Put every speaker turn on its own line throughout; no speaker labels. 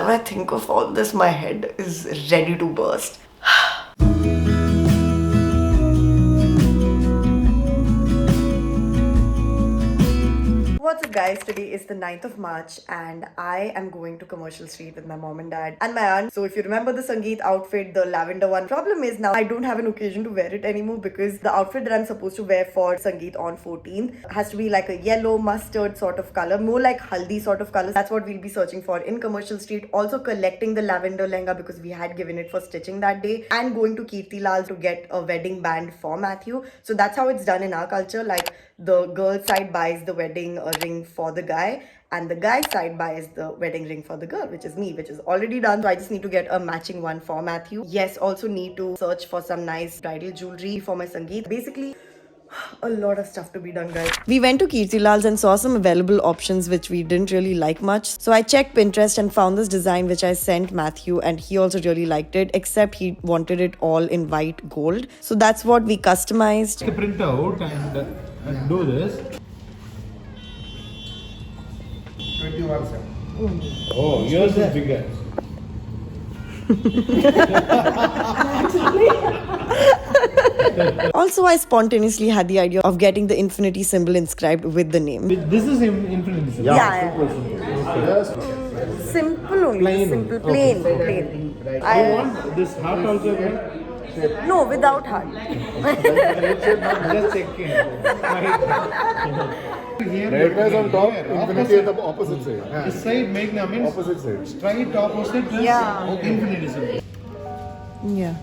whenever I think of all this, my head is ready to burst. What's up guys, today is the 9th of March and I am going to Commercial Street with my mom and dad and my aunt. So if you remember the Sangeet outfit, the lavender one, problem is now I don't have an occasion to wear it anymore because the outfit that I'm supposed to wear for Sangeet on 14th has to be like a yellow mustard sort of color, more like haldi sort of color. That's what we'll be searching for in Commercial Street. Also collecting the lavender lehenga because we had given it for stitching that day, and going to Kirtilal to get a wedding band for Matthew. So that's how it's done in our culture. Like the girl side buys the wedding ring for the guy and the guy side buys the wedding ring for the girl, which is me, which is already done. So I just need to get a matching one for Matthew. Yes, also need to search for some nice bridal jewelry for my Sangeet. Basically a lot of stuff to be done, guys. We went to Kirtilal's and saw some available options which we didn't really like much. So I checked Pinterest and found this design which I sent Matthew, and he also really liked it, except he wanted it all in white gold. So that's what we customized.
To print out and do this.
21, sir.
Oh, yours is bigger.
Also, I spontaneously had the idea of getting the infinity symbol inscribed with the name.
This is infinite.
Yeah.
Simple.
Simple only.
Plain.
Simple, plain, plain.
I want this heart also, right?
No, without heart.
Just checking.
Red guys on top, infinity at the opposite side.
This side Meghna means
Opposite side.
straight opposite.
Yeah.
Infinity symbol.
Yeah.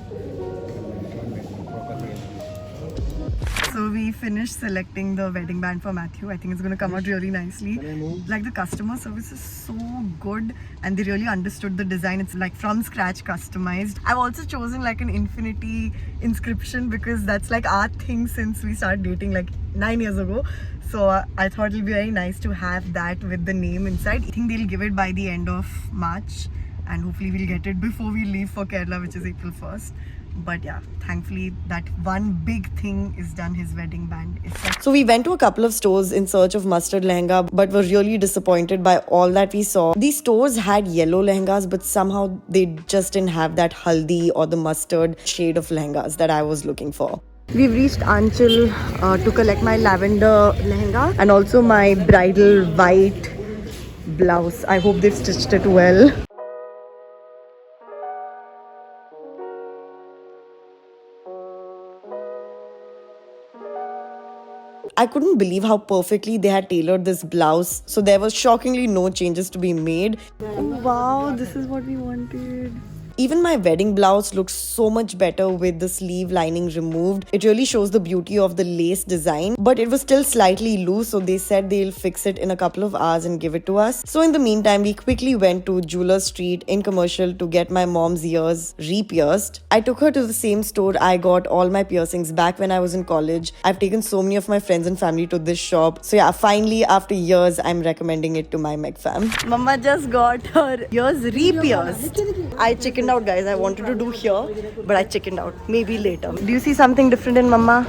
So we finished selecting the wedding band for Matthew. I think it's going to come out really nicely. Like the customer service is so good and they really understood the design. It's like from scratch customized. I've also chosen like an infinity inscription because that's like our thing since we started dating like 9 years ago. So I thought it'll be very nice to have that with the name inside. I think they'll give it by the end of March and hopefully we'll get it before we leave for Kerala, which is April 1st. But yeah, thankfully that one big thing is done. His wedding band is set. So we went to a couple of stores in search of mustard lehenga, but were really disappointed by all that we saw. These stores had yellow lehengas, but somehow they just didn't have that haldi or the mustard shade of lehengas that I was looking for. We've reached Anchal to collect my lavender lehenga and also my bridal white blouse. I hope they've stitched it well. I couldn't believe how perfectly they had tailored this blouse. So there was shockingly no changes to be made. Oh, wow, this is what we wanted. Even my wedding blouse looks so much better with the sleeve lining removed. It really shows the beauty of the lace design, but it was still slightly loose, so they said they'll fix it in a couple of hours and give it to us. So in the meantime, we quickly went to Jeweller Street in Commercial to get my mom's ears re-pierced. I took her to the same store I got all my piercings back when I was in college. I've taken so many of my friends and family to this shop. So yeah, finally after years, I'm recommending it to my Meg fam. Mama just got her ears re-pierced. I chickened out, guys. I wanted to do here, but I chickened out. Maybe later. Do you see something different in Mama?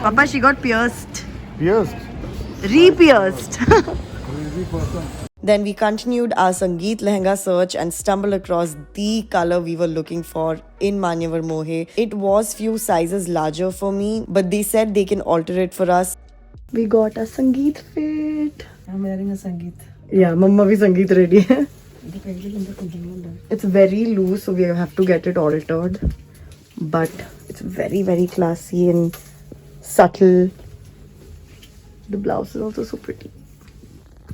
Papa, she got pierced.
Pierced.
Re-pierced. Then we continued our Sangeet lehenga search and stumbled across the color we were looking for in manyavar mohey. It was few sizes larger for me, but they said they can alter it for us. We got a Sangeet fit.
I'm wearing a Sangeet.
Yeah, Mama bhi Sangeet ready. It's very loose, so we have to get it altered. But it's very, very classy and subtle. The blouse is also so pretty.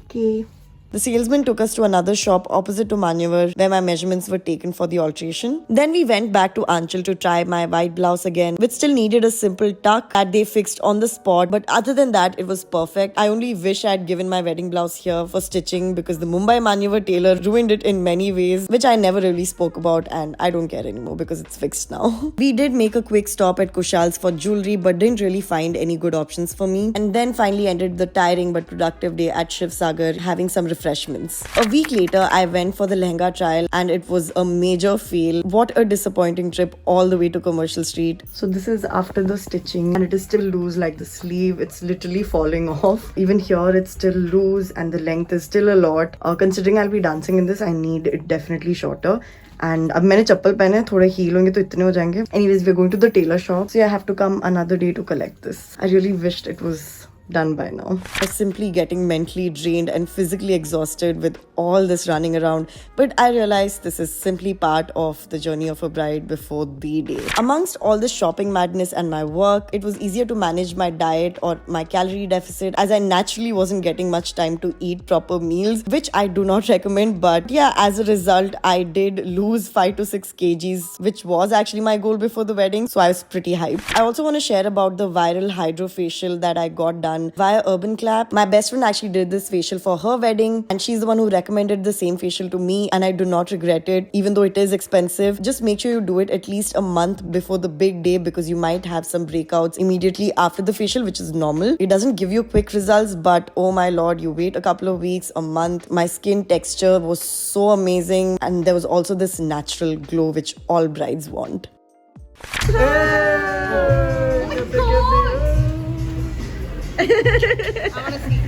Okay. The salesman took us to another shop opposite to Manyavar where my measurements were taken for the alteration. Then we went back to Anchal to try my white blouse again, which still needed a simple tuck that they fixed on the spot. But other than that, it was perfect. I only wish I had given my wedding blouse here for stitching because the Mumbai Manyavar tailor ruined it in many ways, which I never really spoke about, and I don't care anymore because it's fixed now. We did make a quick stop at Kushal's for jewelry but didn't really find any good options for me. And then finally ended the tiring but productive day at Shiv Sagar having some refreshments refreshments. A week later, I went for the lehenga trial and it was a major fail. What a disappointing trip all the way to Commercial Street. So this is after the stitching and it is still loose like the sleeve. It's literally falling off. Even here it's still loose and the length is still a lot. Considering I'll be dancing in this, I need it definitely shorter. And अब मैंने चप्पल पहने थोड़े heal होंगे तो इतने हो जाएंगे. Anyways, we're going to the tailor shop, so I have to come another day to collect this. I really wished it was done by now. I was simply getting mentally drained and physically exhausted with all this running around, but I realized this is simply part of the journey of a bride before the day. Amongst all this shopping madness and my work, it was easier to manage my diet or my calorie deficit as I naturally wasn't getting much time to eat proper meals, which I do not recommend. But yeah, as a result, I did lose 5 to 6 kgs, which was actually my goal before the wedding, so I was pretty hyped. I also want to share about the viral hydrofacial that I got done via Urban Clap. My best friend actually did this facial for her wedding and she's the one who recommended the same facial to me, and I do not regret it even though it is expensive. Just make sure you do it at least a month before the big day because you might have some breakouts immediately after the facial, which is normal. It doesn't give you quick results, but oh my lord, you wait a couple of weeks, a month. My skin texture was so amazing and there was also this natural glow which all brides want.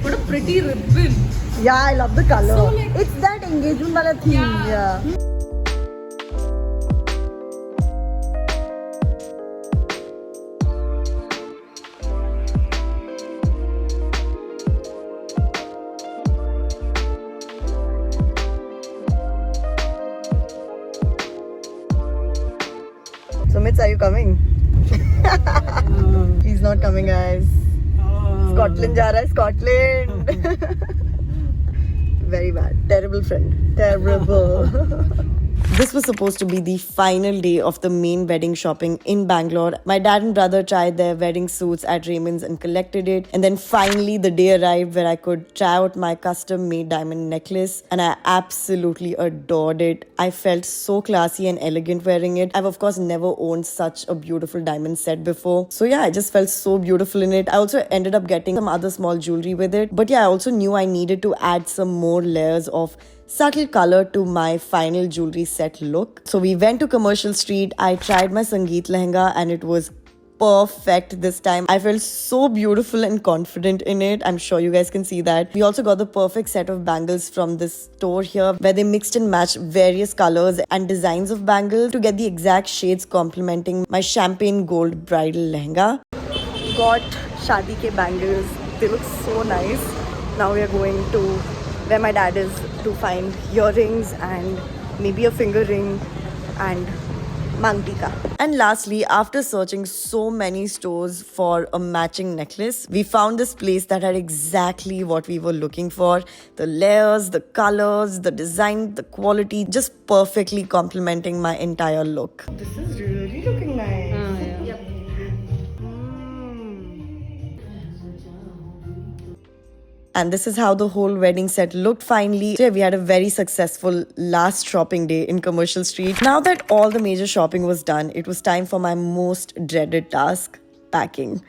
What a pretty ribbon.
Yeah, I love the color.
So, like,
it's that engagement wala theme. Yeah. So Mitz, are you coming? He's not coming, guys. Scotland जा रहा है, Scotland. Very bad. Terrible friend. Terrible. This was supposed to be the final day of the main wedding shopping in Bangalore. My dad and brother tried their wedding suits at Raymond's and collected it. And then finally the day arrived where I could try out my custom made diamond necklace. And I absolutely adored it. I felt so classy and elegant wearing it. I've of course never owned such a beautiful diamond set before. So yeah, I just felt so beautiful in it. I also ended up getting some other small jewelry with it. But yeah, I also knew I needed to add some more layers of subtle color to my final jewelry set look. So we went to Commercial Street. I tried my Sangeet lehenga and it was perfect this time. I felt so beautiful and confident in it. I'm sure you guys can see that. We also got the perfect set of bangles from this store here where they mixed and matched various colors and designs of bangles to get the exact shades complementing my champagne gold bridal lehenga. Got shaadi ke bangles. They look so nice. Now we are going to where my dad is to find earrings and maybe a finger ring and mangtika. And lastly, after searching so many stores for a matching necklace, we found this place that had exactly what we were looking for. The layers, the colors, the design, the quality, just perfectly complementing my entire look. This is really looking nice. And this is how the whole wedding set looked finally. So yeah, we had a very successful last shopping day in Commercial Street. Now that all the major shopping was done, it was time for my most dreaded task, packing.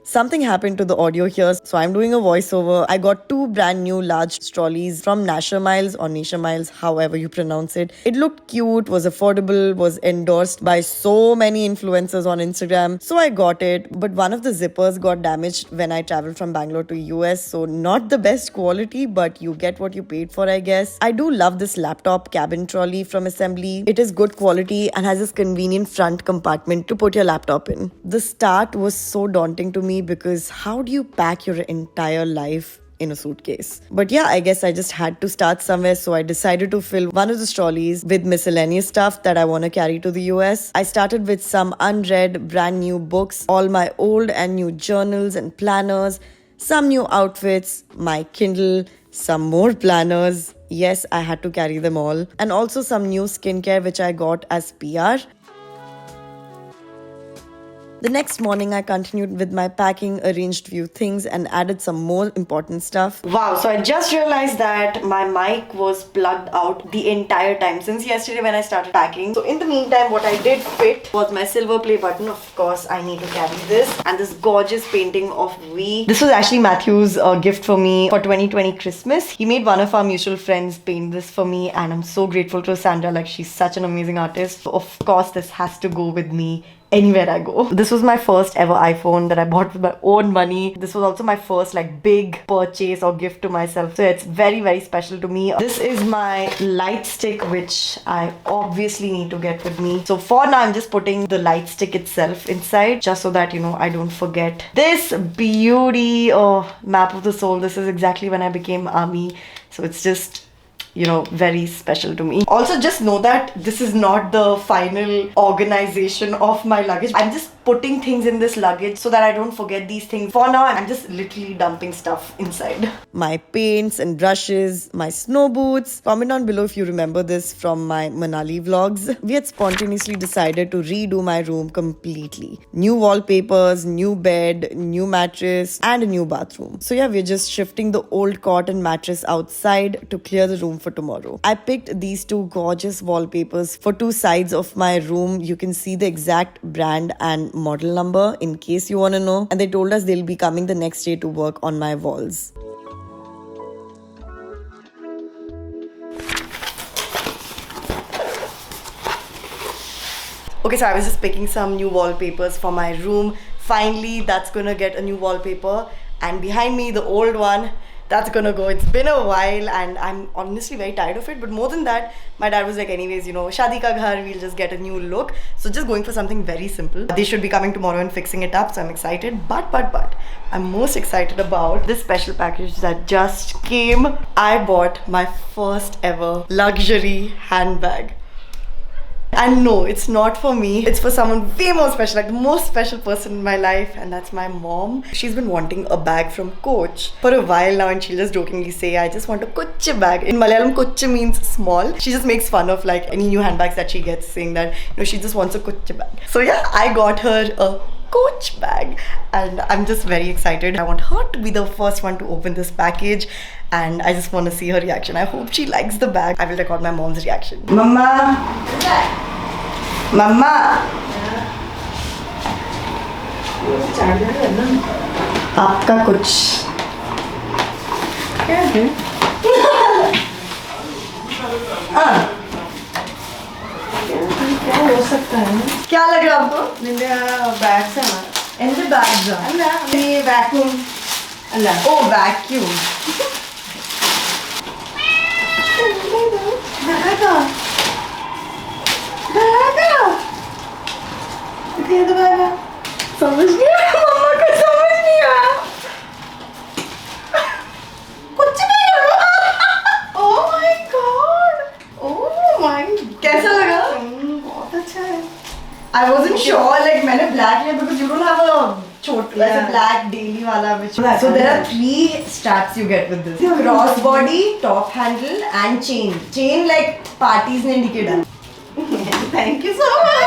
Something happened to the audio here, so I'm doing a voiceover. I got 2 brand new large trolleys from Nasher Miles or Nasher Miles, however you pronounce it. It looked cute, was affordable, was endorsed by so many influencers on Instagram. So I got it, but one of the zippers got damaged when I traveled from Bangalore to US. So not the best quality, but you get what you paid for, I guess. I do love this laptop cabin trolley from Assembly. It is good quality and has this convenient front compartment to put your laptop in. The start was so daunting to me because how do you pack your entire life in a suitcase? But yeah, I guess I just had to start somewhere, so I decided to fill one of the trolleys with miscellaneous stuff that I want to carry to the US. I started with some unread brand new books, all my old and new journals and planners, some new outfits, my Kindle, some more planners. Yes, I had to carry them all. And also some new skincare which I got as PR. The next morning, I continued with my packing, arranged few things and added some more important stuff. Wow, so I just realized that my mic was plugged out the entire time since yesterday when I started packing. So in the meantime, what I did fit was my silver play button. Of course, I need to carry this and this gorgeous painting of V. This was actually Matthew's gift for me for 2020 Christmas. He made one of our mutual friends paint this for me and I'm so grateful to Sandra. Like, she's such an amazing artist. So of course, this has to go with me anywhere I go. This was my first ever iPhone that I bought with my own money. This was also my first like big purchase or gift to myself. So it's very, very special to me. This is my light stick, which I obviously need to get with me. So for now, I'm just putting the light stick itself inside just so that, you know, I don't forget. This beauty, map of the soul. This is exactly when I became army. So it's just, you know, very special to me. Also, just know that this is not the final organization of my luggage. I'm just putting things in this luggage so that I don't forget these things. For now, I'm just literally dumping stuff inside. My paints and brushes, my snow boots. Comment down below if you remember this from my Manali vlogs. We had spontaneously decided to redo my room completely. New wallpapers, new bed, new mattress, and a new bathroom. So yeah, we're just shifting the old cotton mattress outside to clear the room for tomorrow. I picked these two gorgeous wallpapers for two sides of my room. You can see the exact brand and model number in case you want to know. And they told us they'll be coming the next day to work on my walls. Okay, so I was just picking some new wallpapers for my room. Finally, that's gonna get a new wallpaper. And behind me, the old one, that's gonna go. It's been a while and I'm honestly very tired of it. But more than that, my dad was like, anyways, you know, shaadi ka ghar, we'll just get a new look. So just going for something very simple. They should be coming tomorrow and fixing it up. So I'm excited. But I'm most excited about this special package that just came. I bought my first ever luxury handbag. And no, it's not for me. It's for someone way more special, like the most special person in my life, and that's my mom. She's been wanting a bag from Coach for a while now, and she'll just jokingly say, I just want a Koche bag. In Malayalam, Koche means small. She just makes fun of like any new handbags that she gets, saying that, you know, she just wants a Koche bag. So yeah, I got her a Coach bag and I'm just very excited. I want her to be the first one to open this package and I just want to see her reaction. I hope she likes the bag. I will record my mom's reaction. Mama! Mama! आपका कुछ क्या है? क्या हो सकता है? क्या लग रहा है आपको? मेरे बैग्स हैं। एंड बैग्स हैं। अल्लाह ये वैक्यूम। अल्लाह ओ वैक्यूम। बैगा बैगा ये तो बैगा समझ नहीं आया मम्मा को समझ नहीं आया कुछ नहीं लगा। Oh my God oh my कैसा लगा? बहुत अच्छा है। I wasn't sure like मैंने black लिया because you don't have a छोटा ऐसा black daily वाला which so there are 3 straps you get with this crossbody, top handle and chain like parties ने indicate है. Thank you so much.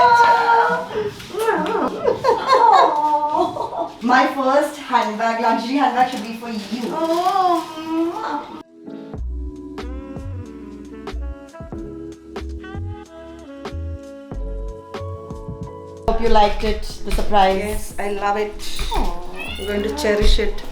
My first handbag, luxury handbag should be for you. Hope you liked it, the surprise.
Yes, I love it. I'm going to cherish it.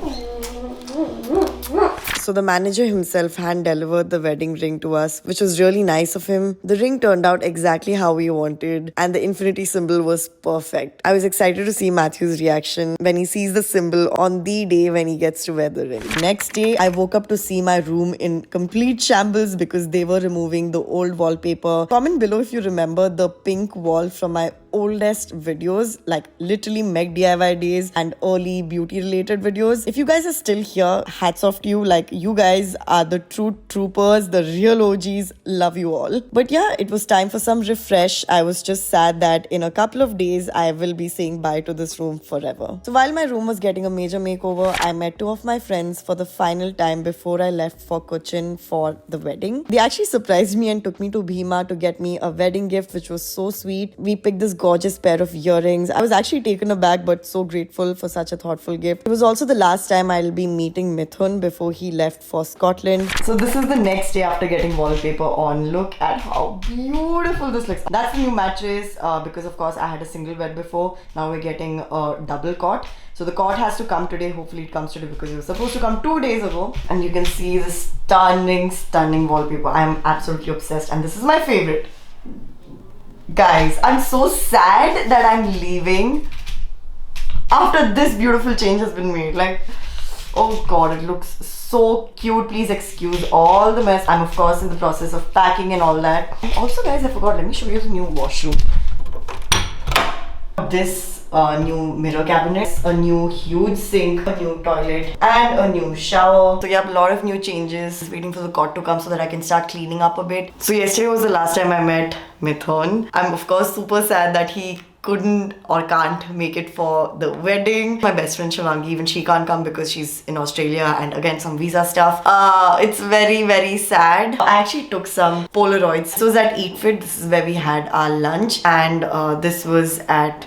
So the manager himself hand delivered the wedding ring to us, which was really nice of him. The ring turned out exactly how we wanted and the infinity symbol was perfect. I was excited to see Matthew's reaction when he sees the symbol on the day when he gets to wear the ring. Next day, I woke up to see my room in complete shambles because they were removing the old wallpaper. Comment below if you remember the pink wall from my oldest videos, like literally Meg DIY days and early beauty related videos. If you guys are still here, hats off to you. Like, you guys are the true troopers, the real OGs. Love you all. But yeah, it was time for some refresh. I was just sad that in a couple of days I will be saying bye to this room forever. So while my room was getting a major makeover, I met 2 of my friends for the final time before I left for Cochin for the wedding. They actually surprised me and took me to Bhima to get me a wedding gift, which was so sweet. We picked this gorgeous pair of earrings. I was actually taken aback but so grateful for such a thoughtful gift. It was also the last time I'll be meeting Mithun before he left for Scotland. So this is the next day after getting wallpaper on. Look at how beautiful this looks. That's the new mattress because of course I had a single bed before. Now we're getting a double cot. So the cot has to come today. Hopefully it comes today because it was supposed to come 2 days ago. And you can see the stunning wallpaper. I am absolutely obsessed and this is my favorite. Guys, I'm so sad that I'm leaving after this beautiful change has been made. Like, oh god, it looks so cute. Please excuse all the mess. I'm of course in the process of packing and all that. And also guys, I forgot, let me show you the new washroom. This new mirror cabinet, a new huge sink, a new toilet and a new shower. So yeah, a lot of new changes. Waiting for the cot to come so that I can start cleaning up a bit. So yesterday was the last time I met Mithun. I'm of course super sad that he couldn't or can't make it for the wedding. My best friend Shivangi, even she can't come because she's in Australia and again some visa stuff. It's very sad. I actually took some Polaroids. So it was at Eat Fit. This is where we had our lunch and this was at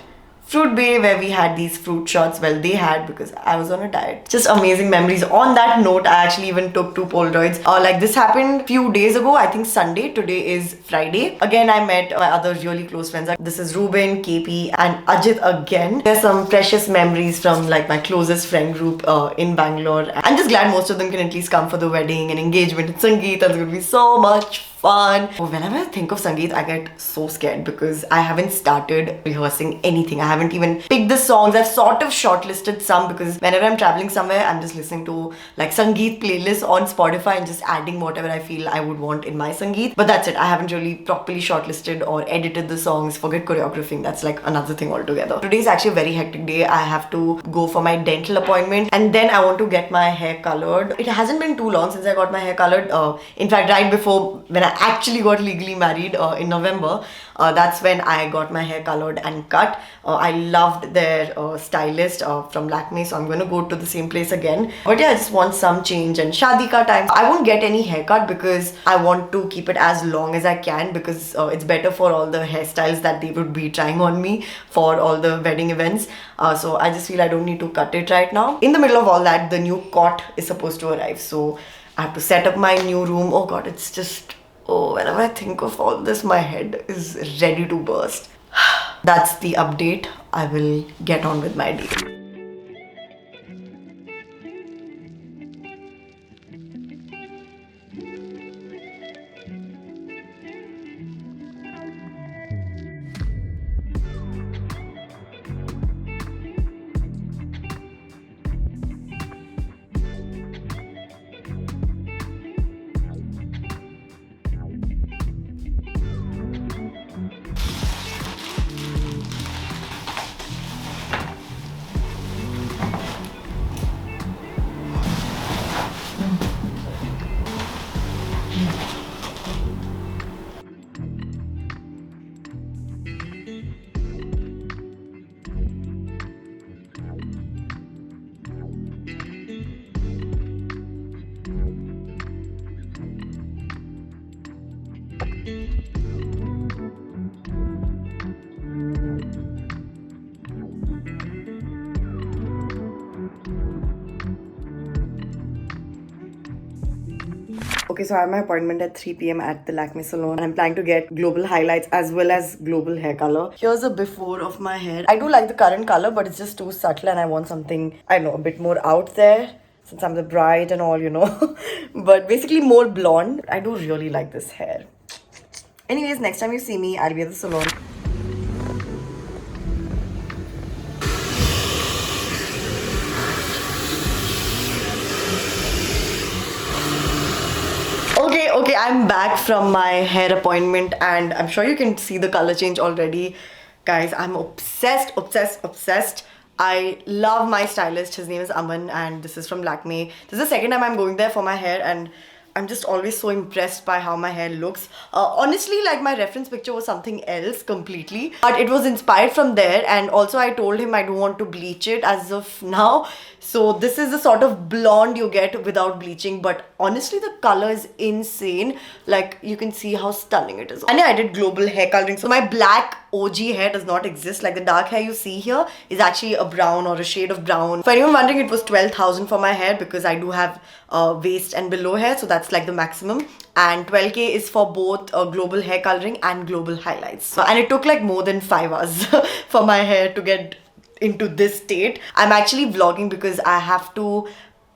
Fruit Bay where we had these fruit shots. Well, they had because I was on a diet. Just amazing memories. On that note, I actually even took 2 Polaroids. Like this happened few days ago, I think Sunday. Today is Friday. Again, I met my other really close friends. This is Ruben, KP and Ajit again. There's some precious memories from like my closest friend group in Bangalore. I'm just glad most of them can at least come for the wedding and engagement and Sangeet. That's going to be so much fun. Whenever I think of Sangeet, I get so scared because I haven't started rehearsing anything. I haven't even picked the songs. I've sort of shortlisted some because whenever I'm traveling somewhere, I'm just listening to like Sangeet playlists on Spotify and just adding whatever I feel I would want in my Sangeet. But that's it. I haven't really properly shortlisted or edited the songs. Forget choreographing. That's like another thing altogether. Today is actually a very hectic day. I have to go for my dental appointment and then I want to get my hair colored. It hasn't been too long since I got my hair colored. In fact, right before when I actually got legally married in November, that's when I got my hair colored and cut. I loved their stylist from Lakme, so I'm going to go to the same place again. But yeah, I just want some change and shaadi ka time. I won't get any haircut because I want to keep it as long as I can because it's better for all the hairstyles that they would be trying on me for all the wedding events. So I just feel I don't need to cut it right now. In the middle of all that, the new cot is supposed to arrive. So I have to set up my new room. Oh god, it's just... oh, whenever I think of all this, my head is ready to burst. That's the update. I will get on with my day. Okay, so I have my appointment at 3 p.m. at the Lakme Salon. I'm planning to get global highlights as well as global hair color. Here's a before of my hair. I do like the current color, but it's just too subtle and I want something, I don't know, a bit more out there since I'm the bride and all, you know. But basically more blonde. I do really like this hair. Anyways, next time you see me, I'll be at the salon. Okay, I'm back from my hair appointment and I'm sure you can see the color change already. Guys, I'm obsessed. I love my stylist. His name is Aman and this is from Lakme. This is the second time I'm going there for my hair and I'm just always so impressed by how my hair looks. Honestly, like my reference picture was something else completely. But it was inspired from there and also I told him I don't want to bleach it as of now. So this is the sort of blonde you get without bleaching, but honestly the color is insane. Like you can see how stunning it is. And yeah, I did global hair coloring. So my black OG hair does not exist. Like the dark hair you see here is actually a brown or a shade of brown. For anyone wondering, it was 12,000 for my hair because I do have waist and below hair, so that's like the maximum. And 12k is for both global hair coloring and global highlights. So, and it took like more than 5 hours for my hair to get into this state. I'm actually vlogging because I have to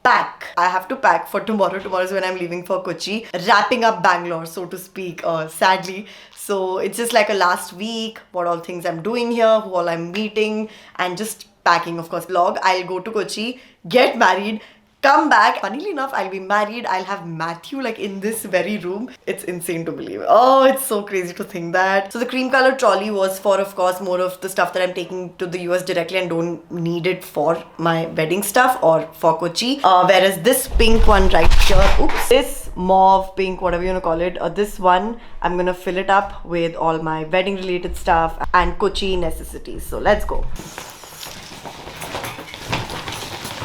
pack. I have to pack for tomorrow. Tomorrow is when I'm leaving for Kochi, wrapping up Bangalore, so to speak, sadly. So it's just like a last week, what all things I'm doing here, who all I'm meeting, and just packing, of course. Vlog, I'll go to Kochi, get married, come back. Funnily enough, I'll be married. I'll have Matthew like in this very room. It's insane to believe. Oh, it's so crazy to think that. So the cream color trolley was for, of course, more of the stuff that I'm taking to the US directly and don't need it for my wedding stuff or for Kochi. Whereas this pink one right here, oops, this mauve, pink, whatever you want to call it, this one, I'm gonna fill it up with all my wedding related stuff and Kochi necessities. So let's go.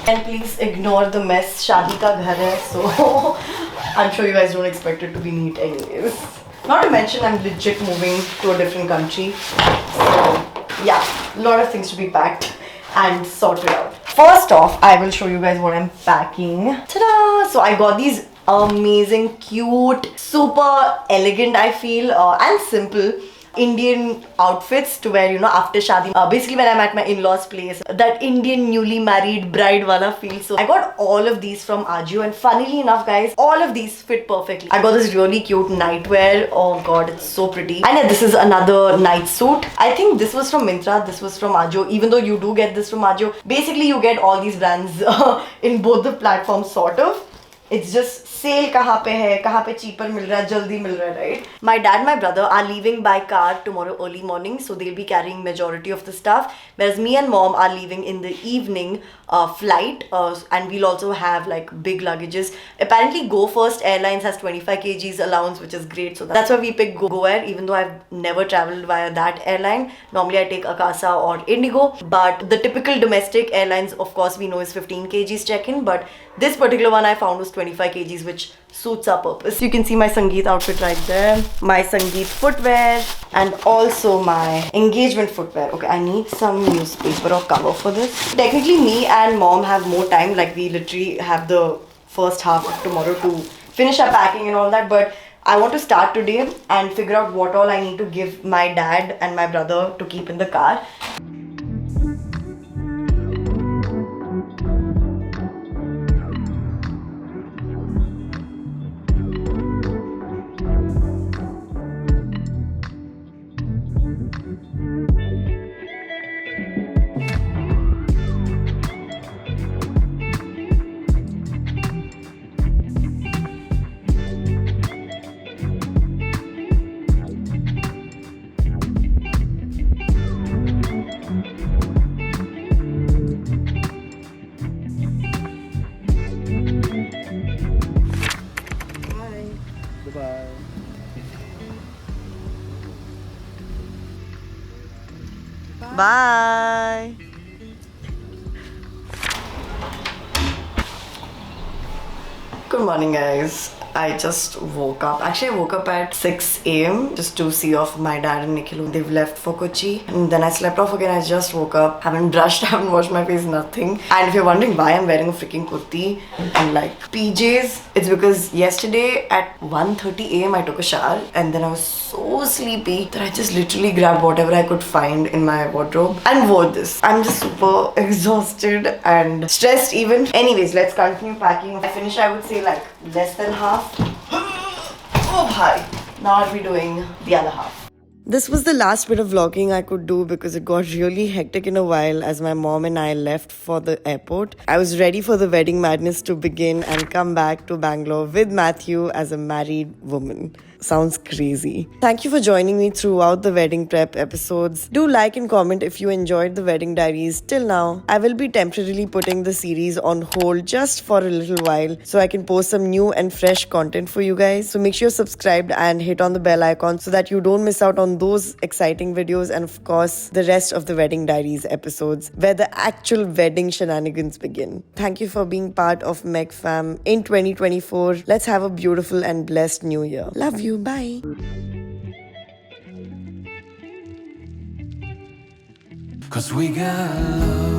And please ignore the mess. Shaadi ka ghar hai, so I'm sure you guys don't expect it to be neat anyways. Not to mention I'm legit moving to a different country. So yeah, a lot of things to be packed and sorted out. First off, I will show you guys what I'm packing. Ta-da! So I got these amazing, cute, super elegant I feel and simple Indian outfits to wear, you know, after Shaadi. Basically when I'm at my in-laws place, that Indian newly married bride wala feel. So I got all of these from Ajio, and funnily enough guys, all of these fit perfectly. I got this really cute nightwear. Oh god, it's so pretty. And yeah, this is another night suit. I think this was from Myntra, this was from Ajio, even though you do get this from Ajio. Basically you get all these brands in both the platforms sort of. It's just sale kahan pe cheaper mil raha hai, jaldi mil raha hai, right? My dad and my brother are leaving by car tomorrow early morning, so they'll be carrying majority of the stuff. Whereas me and mom are leaving in the evening flight, and we'll also have like big luggages. Apparently Go First Airlines has 25 kgs allowance, which is great. So that's why we picked Go Air, even though I've never traveled via that airline. Normally I take Akasa or Indigo, but the typical domestic airlines, of course, we know is 15 kgs check-in, but this particular one I found was 25 kgs, which suits our purpose. You can see my Sangeet outfit right there, my Sangeet footwear, and also my engagement footwear. Okay, I need some newspaper or cover for this. Technically me and mom have more time, like we literally have the first half of tomorrow to finish our packing and all that, but I want to start today and figure out what all I need to give my dad and my brother to keep in the car. Bye. Good morning guys. I just woke up. Actually, I woke up at 6 a.m. just to see off my dad and Nikhil. They've left for Kochi. And then I slept off again. I just woke up. Haven't brushed, haven't washed my face, nothing. And if you're wondering why I'm wearing a freaking kurti and like PJs, it's because yesterday at 1:30 a.m. I took a shower. And then I was so sleepy that I just literally grabbed whatever I could find in my wardrobe and wore this. I'm just super exhausted and stressed even. Anyways, let's continue packing. I finished, I would say, like less than half. Oh hi! Now I'll be doing the other half. This was the last bit of vlogging I could do because it got really hectic in a while as my mom and I left for the airport. I was ready for the wedding madness to begin and come back to Bangalore with Matthew as a married woman. Sounds crazy. Thank you for joining me throughout the wedding prep episodes. Do like and comment if you enjoyed the wedding diaries till now. I will be temporarily putting the series on hold just for a little while so I can post some new and fresh content for you guys. So make sure you're subscribed and hit on the bell icon so that you don't miss out on those exciting videos and of course the rest of the wedding diaries episodes where the actual wedding shenanigans begin. Thank you for being part of Meg Fam in 2024. Let's have a beautiful and blessed new year. Love you. Bye.
Cause we got love.